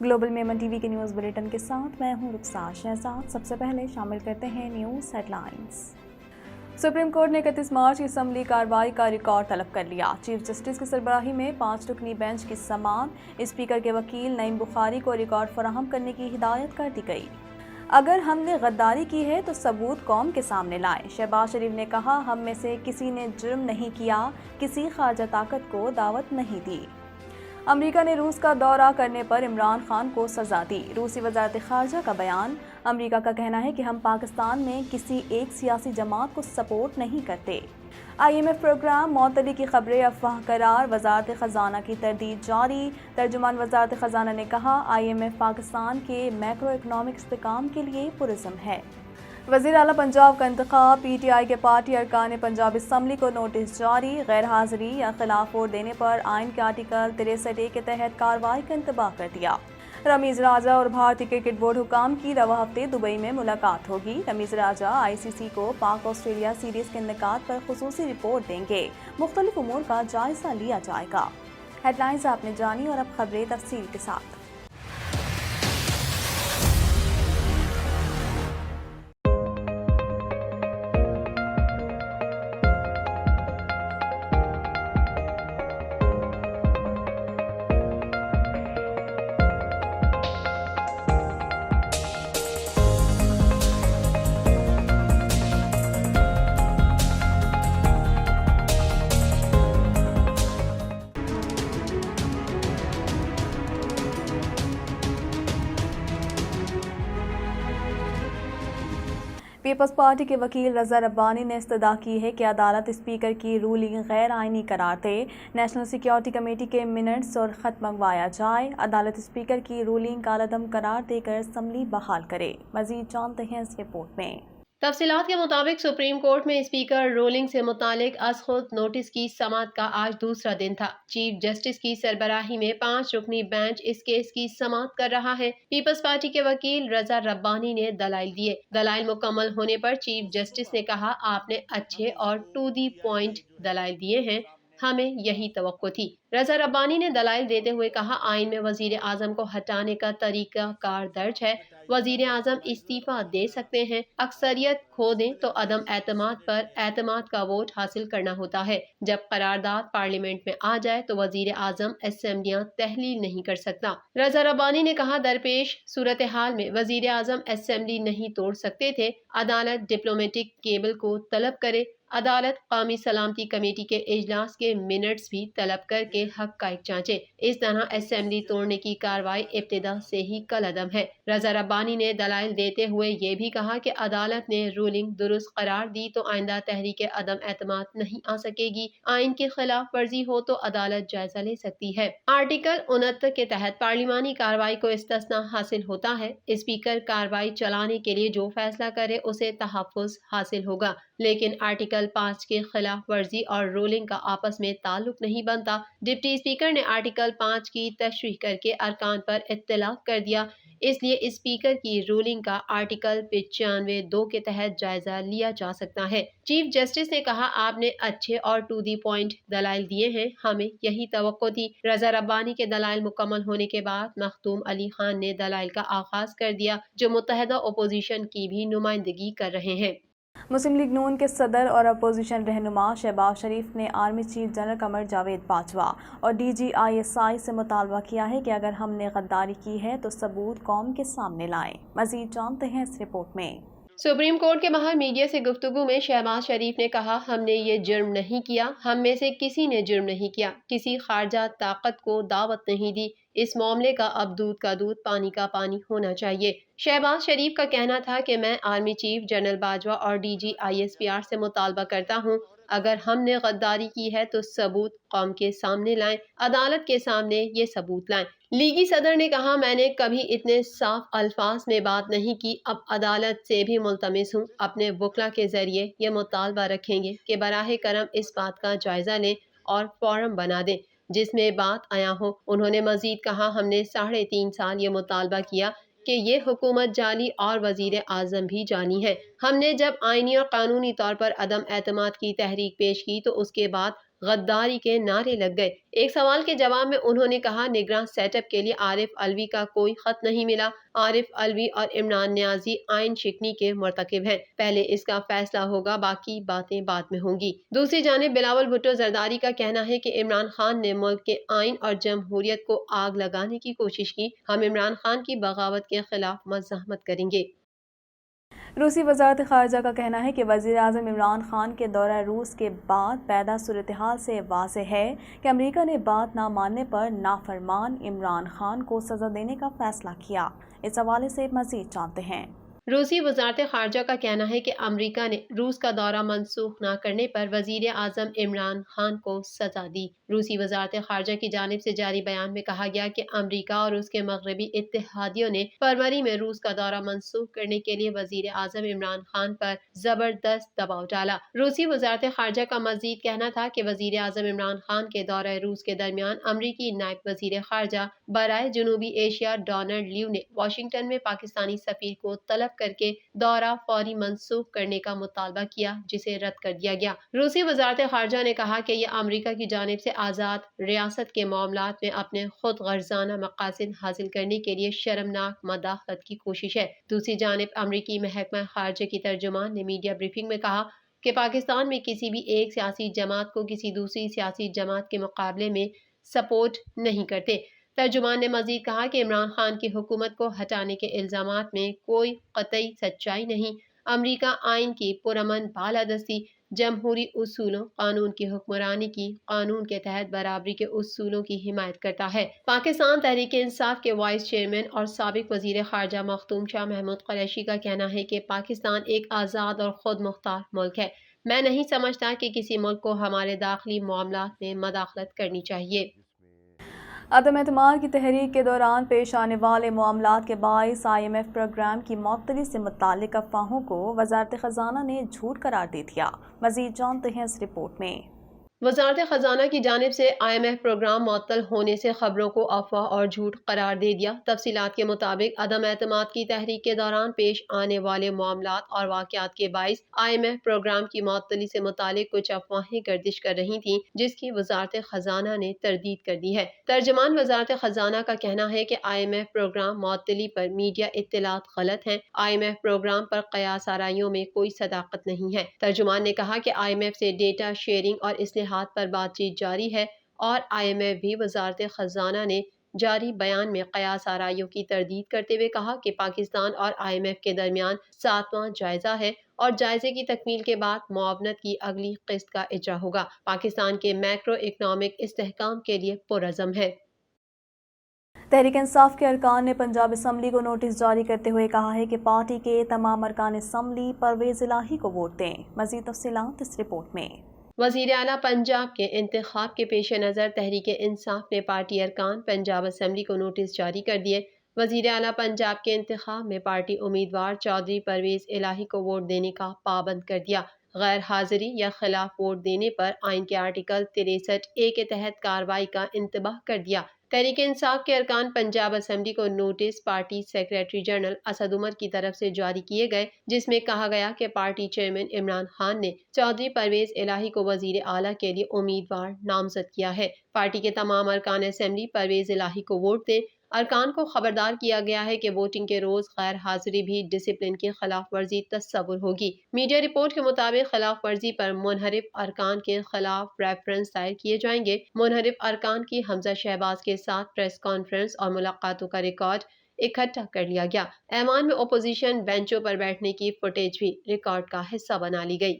Global Memon TV के news bulletin के साथ मैं हूं रुखसार शहजाद। सबसे पहले शामिल करते हैं न्यूज़ हेडलाइंस। सुप्रीम कोर्ट ने 31 मार्च की असम्बली कार्रवाई का रिकॉर्ड तलब कर लिया। चीफ जस्टिस की सरबराही में 5 रुकनी बेंच की समाअत। स्पीकर के वकील नईम बुखारी को रिकॉर्ड फराहम करने की हिदायत कर दी गई। अगर हमने गद्दारी की है तो सबूत कौम के सामने लाएं। शहबाज शरीफ ने कहा, हम में से किसी ने जुर्म नहीं किया, किसी खारजा ताकत को दावत नहीं दी। अमेरिका ने रूस का दौरा करने पर इमरान खान को सजा दी। रूसी वज़ारत ख़ारजा का बयान। अमेरिका का कहना है कि हम पाकिस्तान में किसी एक सियासी जमात को सपोर्ट नहीं करते। IMF प्रोग्राम मौतली की खबरें अफवाह करार। वज़ारत ख़जाना की तरदीद जारी। तर्जुमान वज़ारत ख़जाना ने कहा, IMF पाकिस्तान के मैक्रो इकनॉमिक इस्तेकाम के लिए पुरज़म है। वज़ीर आला पंजाब का इंतखाब। PTI के पार्टी अरकान पंजाब असम्बली को नोटिस जारी। गैर हाज़िरी या खिलाफ वोट देने पर आइन के आर्टिकल 63A के तहत कार्रवाई का इंतबाह कर दिया। रमीज़ राजा और भारतीय क्रिकेट बोर्ड हुकाम की रवा हफ्ते दुबई में मुलाकात होगी। रमीज़ राजा ICC को पाक ऑस्ट्रेलिया सीरीज़ के इनेकाद पर खुसूसी रिपोर्ट देंगे। मुख्तलिफ उमूर का जायज़ा लिया जाएगा। हेडलाइंस आपने जानी और अब खबरें तफसील के साथ। पीपल्स पार्टी के वकील रज़ा रब्बानी ने इस्तदा की है कि अदालत स्पीकर की रूलिंग गैर आइनी करार दे। नेशनल सिक्योरिटी कमेटी के मिनट्स और ख़त मंगवाया जाए। अदालत स्पीकर की रूलिंग कालअदम करार देकर असम्बली बहाल करे। मज़ीद जानते हैं इस रिपोर्ट में। तफसीलात के मुताबिक सुप्रीम कोर्ट में स्पीकर रूलिंग से मुतालिक अज़ खुद नोटिस की समाअत का आज दूसरा दिन था। चीफ जस्टिस की सरबराही में 5 रुकनी बेंच इस केस की समाअत कर रहा है। पीपल्स पार्टी के वकील रज़ा रब्बानी ने दलाइल दिए। दलाइल मुकम्मल होने पर चीफ जस्टिस ने कहा, आपने अच्छे और टू दी पॉइंट दलाइल दिए हैं, हमें यही तवक्को थी। रज़ा रब्बानी ने दलाइल देते हुए कहा, आइन में वजीर आजम को हटाने का तरीका कार दर्ज है। वजीर आजम इस्तीफा दे सकते हैं। अक्सरियत खो दें तो अदम एतमाद पर एतमाद का वोट हासिल करना होता है। जब करारदाद पार्लियामेंट में आ जाए तो वजीर आजम असेंबलियां तहलील नहीं कर सकता। रज़ा रब्बानी ने कहा, दरपेश सूरत हाल में वजीर आजम असेंबली नहीं तोड़ सकते थे। अदालत डिप्लोमेटिक केबल को तलब करे। अदालत कौमी सलामती कमेटी के इजलास के मिनट्स भी तलब करके हक का जांचे। इस तरह असेंबली तोड़ने की कार्रवाई इब्तिदा से ही कलअदम है। रज़ा रब्बानी ने दलाइल देते हुए ये भी कहा कि अदालत ने रूलिंग दुरुस्त करार दी तो आइंदा तहरीक अदम एतमाद नहीं आ सकेगी। आइन की खिलाफ वर्जी हो तो अदालत जायजा ले सकती है। आर्टिकल 69 के तहत पार्लिमानी कार्रवाई को इस्तिस्ना हासिल होता है। स्पीकर कार्रवाई चलाने के लिए जो फैसला करे उसे तहफ़्फ़ुज़ हासिल होगा, लेकिन आर्टिकल 5 के खिलाफ वर्जी और रूलिंग का आपस में ताल्लुक नहीं बनता। डिप्टी स्पीकर ने आर्टिकल 5 की तशरीह करके अरकान पर इत्तलाक कर दिया, इसलिए स्पीकर की रूलिंग का आर्टिकल 95(2) के तहत जायजा लिया जा सकता है। चीफ जस्टिस ने कहा, आपने अच्छे और टू दी पॉइंट दलाइल दिए हैं, हमें यही तवक्को थी। रज़ा रब्बानी के दलाइल मुकम्मल होने के बाद मखदूम अली खान ने दलाइल का आगाज कर दिया, जो मुत्तहदा अपोजिशन की भी नुमाइंदगी कर रहे हैं। मुस्लिम लीग नून के सदर और अपोजिशन रहनुमा शहबाज शरीफ ने army chief general Qamar Javed Bajwa और DGISI से मुतालबा किया है कि अगर हमने गद्दारी की है तो सबूत कौम के सामने लाएं। मजीद जानते हैं इस रिपोर्ट में। सुप्रीम कोर्ट के बाहर मीडिया से गुफ्तगू में शहबाज शरीफ ने कहा, हमने ये जुर्म नहीं किया, हम में से किसी ने जुर्म नहीं किया, किसी खारजा ताकत को दावत नहीं दी। इस मामले का अब दूध का दूध पानी का पानी होना चाहिए। शहबाज शरीफ का कहना था कि मैं आर्मी चीफ जनरल बाजवा और DG ISPR से मुतालबा करता हूँ, अगर हमने गद्दारी की है तो सबूत कौम के सामने लाएं, अदालत के सामने ये सबूत लाएं। लीगी सदर ने कहा, मैंने कभी इतने साफ अल्फाज में बात नहीं की, अब अदालत से भी मुल्तमिस हूँ, अपने वकला के जरिए ये मुतालबा रखेंगे कि बराह करम इस बात का जायजा लें और फॉरम बना दें जिसमें बात आया हो। उन्होंने मजीद कहा, हमने 3.5 साल ये मुतालबा किया कि ये हुकूमत जाली और वजीर आजम भी जानी है। हमने जब आइनी और कानूनी तौर पर अदम एतमाद की तहरीक पेश की तो उसके बाद غداری کے نعرے لگ گئے۔ ایک سوال کے جواب میں انہوں نے کہا نگراں سیٹ اپ کے لیے عارف الوی کا کوئی خط نہیں ملا۔ عارف الوی اور عمران نیازی آئین شکنی کے مرتکب ہیں، پہلے اس کا فیصلہ ہوگا، باقی باتیں بعد میں ہوں گی۔ دوسری جانب بلاول بھٹو زرداری کا کہنا ہے کہ عمران خان نے ملک کے آئین اور جمہوریت کو آگ لگانے کی کوشش کی، ہم عمران خان کی بغاوت کے خلاف مزاحمت کریں گے۔ روسی وزارت خارجہ کا کہنا ہے کہ وزیر اعظم عمران خان کے دورہ روس کے بعد پیدا صورتحال سے واضح ہے کہ امریکہ نے بات نہ ماننے پر نافرمان عمران خان کو سزا دینے کا فیصلہ کیا۔ اس حوالے سے مزید جانتے ہیں۔ روسی وزارت خارجہ کا کہنا ہے کہ امریکہ نے روس کا دورہ منسوخ نہ کرنے پر وزیر اعظم عمران خان کو سزا دی۔ روسی وزارت خارجہ کی جانب سے جاری بیان میں کہا گیا کہ امریکہ اور اس کے مغربی اتحادیوں نے فروری میں روس کا دورہ منسوخ کرنے کے لیے وزیر اعظم عمران خان پر زبردست دباؤ ڈالا۔ روسی وزارت خارجہ کا مزید کہنا تھا کہ وزیر اعظم عمران خان کے دورہ روس کے درمیان امریکی نائب وزیر خارجہ برائے جنوبی ایشیا ڈونلڈ لیو نے واشنگٹن میں پاکستانی سفیر کو طلب کر کے دورہ فوری منسوخ کرنے کا مطالبہ کیا، جسے رد کر دیا گیا۔ روسی وزارت خارجہ نے کہا کہ یہ امریکہ کی جانب سے آزاد ریاست کے معاملات میں اپنے خود غرضانہ مقاصد حاصل کرنے کے لیے شرمناک مداخلت کی کوشش ہے۔ دوسری جانب امریکی محکمہ خارجہ کی ترجمان نے میڈیا بریفنگ میں کہا کہ پاکستان میں کسی بھی ایک سیاسی جماعت کو کسی دوسری سیاسی جماعت کے مقابلے میں سپورٹ نہیں کرتے۔ ترجمان نے مزید کہا کہ عمران خان کی حکومت کو ہٹانے کے الزامات میں کوئی قطعی سچائی نہیں۔ امریکہ آئین کی پرامن بالادستی، جمہوری اصولوں، قانون کی حکمرانی کی، قانون کے تحت برابری کے اصولوں کی حمایت کرتا ہے۔ پاکستان تحریک انصاف کے وائس چیئرمین اور سابق وزیر خارجہ مختوم شاہ محمود قریشی کا کہنا ہے کہ پاکستان ایک آزاد اور خود مختار ملک ہے۔ میں نہیں سمجھتا کہ کسی ملک کو ہمارے داخلی معاملات میں مداخلت کرنی چاہیے۔ عدم اعتماد کی تحریک کے دوران پیش آنے والے معاملات کے باعث IMF پروگرام کی معطلی سے متعلق افواہوں کو وزارت خزانہ نے جھوٹ قرار دے دیا۔ مزید جانتے ہیں اس رپورٹ میں۔ وزارت خزانہ کی جانب سے IMF پروگرام معطل ہونے سے خبروں کو افواہ اور جھوٹ قرار دے دیا۔ تفصیلات کے مطابق عدم اعتماد کی تحریک کے دوران پیش آنے والے معاملات اور واقعات کے باعث IMF پروگرام کی معطلی سے متعلق کچھ افواہیں گردش کر رہی تھیں، جس کی وزارت خزانہ نے تردید کر دی ہے۔ ترجمان وزارت خزانہ کا کہنا ہے کہ IMF پروگرام معطلی پر میڈیا اطلاعات غلط ہیں۔ IMF پروگرام پر قیاس آرائیوں میں کوئی صداقت نہیں ہے۔ ترجمان نے کہا کہ IMF سے ڈیٹا شیئرنگ اور اصلاحات پر بات چیت جاری ہے، اور IMF بھی وزارت خزانہ نے جاری بیان میں قیاس آرائیوں کی تردید کرتے ہوئے کہا کہ پاکستان اور IMF کے درمیان 7واں جائزہ ہے اور جائزے کی تکمیل کے بعد معاونت کی اگلی قسط کا اجرا ہوگا۔ پاکستان کے میکرو اکنامک استحکام کے لیے پرعزم ہے۔ تحریک انصاف کے ارکان نے پنجاب اسمبلی کو نوٹس جاری کرتے ہوئے کہا ہے کہ پارٹی کے تمام ارکان اسمبلی پرویز الہی کو ووٹ دیں۔ مزید تفصیلات اس رپورٹ میں۔ وزیر اعلیٰ پنجاب کے انتخاب کے پیش نظر تحریک انصاف نے پارٹی ارکان پنجاب اسمبلی کو نوٹس جاری کر دیے۔ وزیر اعلیٰ پنجاب کے انتخاب میں پارٹی امیدوار چودھری پرویز الہی کو ووٹ دینے کا پابند کر دیا۔ غیر حاضری یا خلاف ووٹ دینے پر آئین کے آرٹیکل 63A کے تحت کارروائی کا انتباہ کر دیا۔ تحریک انصاف کے ارکان پنجاب اسمبلی کو notice party secretary general Asad Umar کی طرف سے جاری کیے گئے، جس میں کہا گیا کہ پارٹی چیئرمین عمران خان نے چودھری پرویز الہی کو وزیر اعلیٰ کے لیے امیدوار نامزد کیا ہے۔ پارٹی کے تمام ارکان اسمبلی پرویز الہی کو ووٹ دیں۔ ارکان کو خبردار کیا گیا ہے کہ ووٹنگ کے روز غیر حاضری بھی ڈسپلن کی خلاف ورزی تصور ہوگی۔ میڈیا رپورٹ کے مطابق خلاف ورزی پر منحرف ارکان کے خلاف ریفرنس دائر کیے جائیں گے۔ منحرف ارکان کی حمزہ شہباز کے ساتھ پریس کانفرنس اور ملاقاتوں کا ریکارڈ اکٹھا کر لیا گیا۔ ایوان میں اپوزیشن بینچوں پر بیٹھنے کی فوٹیج بھی ریکارڈ کا حصہ بنا لی گئی۔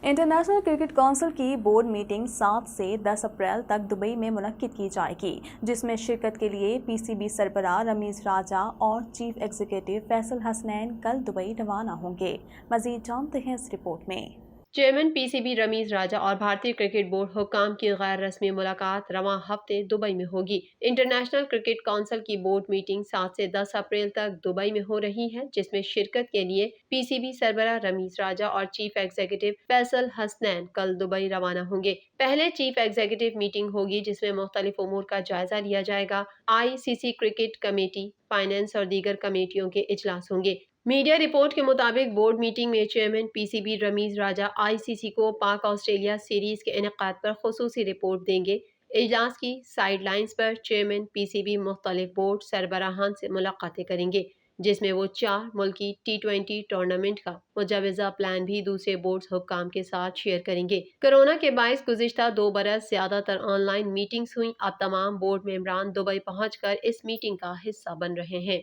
انٹرنیشنل کرکٹ کونسل کی بورڈ میٹنگ 7 سے 10 اپریل تک دبئی میں منعقد کی جائے گی، جس میں شرکت کے لیے PCB سربراہ رمیز راجہ اور چیف ایگزیکٹو فیصل حسنین کل دبئی روانہ ہوں گے۔ مزید جانتے ہیں اس رپورٹ میں۔ چیئرمین PCB رمیز راجہ اور بھارتی کرکٹ بورڈ حکام کی غیر رسمی ملاقات رواں ہفتے دبئی میں ہوگی۔ انٹرنیشنل کرکٹ کونسل کی بورڈ میٹنگ 7 سے 10 اپریل تک دبئی میں ہو رہی ہے، جس میں شرکت کے لیے PCB سربراہ رمیز راجہ اور چیف ایگزیکٹو فیصل حسنین کل دبئی روانہ ہوں گے۔ پہلے چیف ایگزیکٹو میٹنگ ہوگی، جس میں مختلف امور کا جائزہ لیا جائے گا۔ ICC کرکٹ کمیٹی، فائنانس اور دیگر کمیٹیوں کے اجلاس ہوں گے۔ मीडिया रिपोर्ट के मुताबिक बोर्ड मीटिंग में चेयरमैन पीसीबी रमीज राजा आईसीसी को पाक ऑस्ट्रेलिया सीरीज के इनेकाद पर खुसूसी रिपोर्ट देंगे। इजलास की साइड लाइन्स पर चेयरमैन पीसीबी मुख्तलिफ बोर्ड सरबराहान से मुलाकातें करेंगे, जिसमें वो 4 मुल्की T20 टूर्नामेंट का मुजवजा प्लान भी दूसरे बोर्ड हुक्काम के साथ शेयर करेंगे। कोरोना के बायस गुज़िश्ता 2 बरस ज़्यादातर ऑनलाइन मीटिंग्स हुई। अब तमाम बोर्ड मेंबरान दुबई पहुंचकर इस मीटिंग का हिस्सा बन रहे हैं।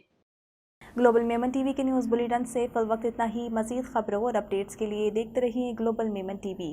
ग्लोबल मेमन टीवी के न्यूज़ बुलेटिन से फिल वक्त इतना ही। मज़ीद खबरों और अपडेट्स के लिए देखते रहिए ग्लोबल मेमन टीवी।